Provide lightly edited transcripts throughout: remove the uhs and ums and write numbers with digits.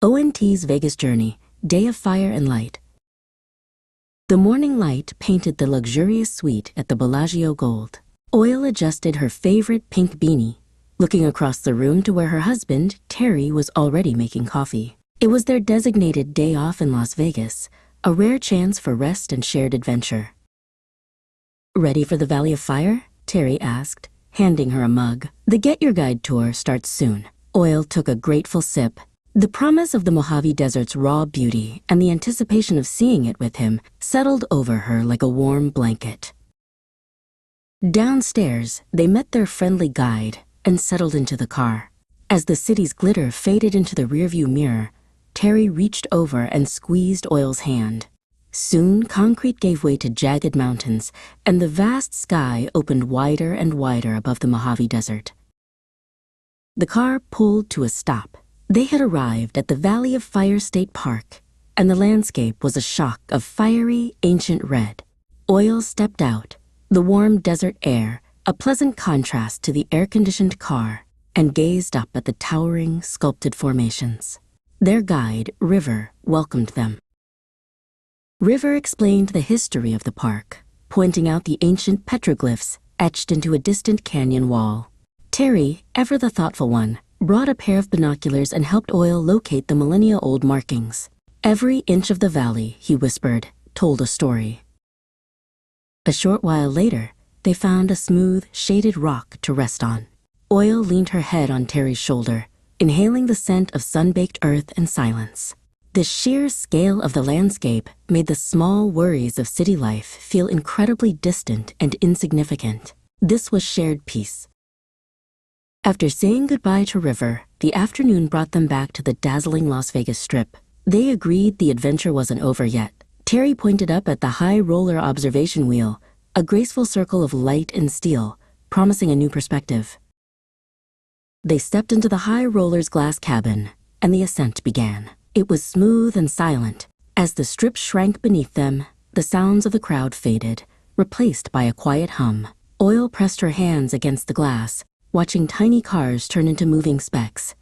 ONT's Vegas journey, day of fire and light. The morning light painted the luxurious suite at the Bellagio gold. Oil adjusted her favorite pink beanie, looking across the room to where her husband, Terry, was already making coffee. It was their designated day off in Las Vegas, a rare chance for rest and shared adventure. "Ready for the Valley of Fire?" Terry asked, handing her a mug. "The Get Your Guide tour starts soon." Oil took a grateful sip. The promise of the Mojave Desert's raw beauty and the anticipation of seeing it with him settled over her like a warm blanket. Downstairs, they met their friendly guide and settled into the car. As the city's glitter faded into the rearview mirror, Terry reached over and squeezed Oil's hand. Soon, concrete gave way to jagged mountains, and the vast sky opened wider and wider above the Mojave Desert. The car pulled to a stop. They had arrived at the Valley of Fire State Park, and the landscape was a shock of fiery, ancient red. Oil stepped out, the warm desert air, a pleasant contrast to the air-conditioned car, and gazed up at the towering, sculpted formations. Their guide, River, welcomed them. River explained the history of the park, pointing out the ancient petroglyphs etched into a distant canyon wall. Terry, ever the thoughtful one, brought a pair of binoculars and helped Oil locate the millennia-old markings. Every inch of the valley, he whispered, told a story. A short while later, they found a smooth, shaded rock to rest on. Oil leaned her head on Terry's shoulder, inhaling the scent of sun-baked earth and silence. The sheer scale of the landscape made the small worries of city life feel incredibly distant and insignificant. This was shared peace. After saying goodbye to River, the afternoon brought them back to the dazzling Las Vegas Strip. They agreed the adventure wasn't over yet. Terry pointed up at the high roller observation wheel, a graceful circle of light and steel, promising a new perspective. They stepped into the high roller's glass cabin, and the ascent began. It was smooth and silent. As the strip shrank beneath them, the sounds of the crowd faded, replaced by a quiet hum. Oil pressed her hands against the glass, watching tiny cars turn into moving specks.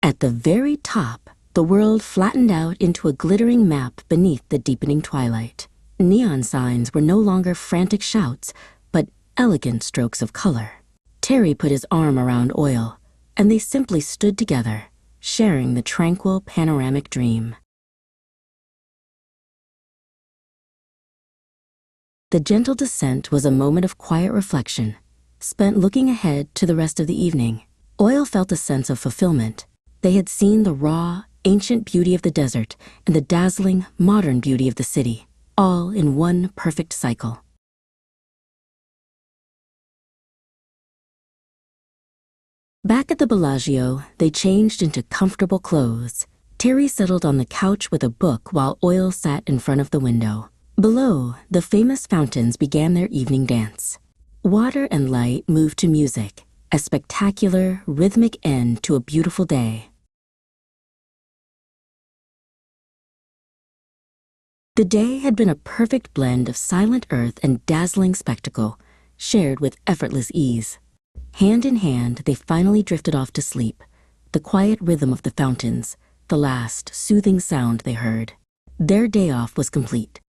At the very top, the world flattened out into a glittering map beneath the deepening twilight. Neon signs were no longer frantic shouts, but elegant strokes of color. Terry put his arm around Oil, and they simply stood together, sharing the tranquil panoramic dream. The gentle descent was a moment of quiet reflection, spent looking ahead to the rest of the evening. Oil felt a sense of fulfillment. They had seen the raw, ancient beauty of the desert and the dazzling, modern beauty of the city, all in one perfect cycle. Back at the Bellagio, they changed into comfortable clothes. Terry settled on the couch with a book while Oil sat in front of the window. Below, the famous fountains began their evening dance. Water and light moved to music, a spectacular, rhythmic end to a beautiful day. The day had been a perfect blend of silent earth and dazzling spectacle, shared with effortless ease. Hand in hand, they finally drifted off to sleep, the quiet rhythm of the fountains, the last soothing sound they heard. Their day off was complete.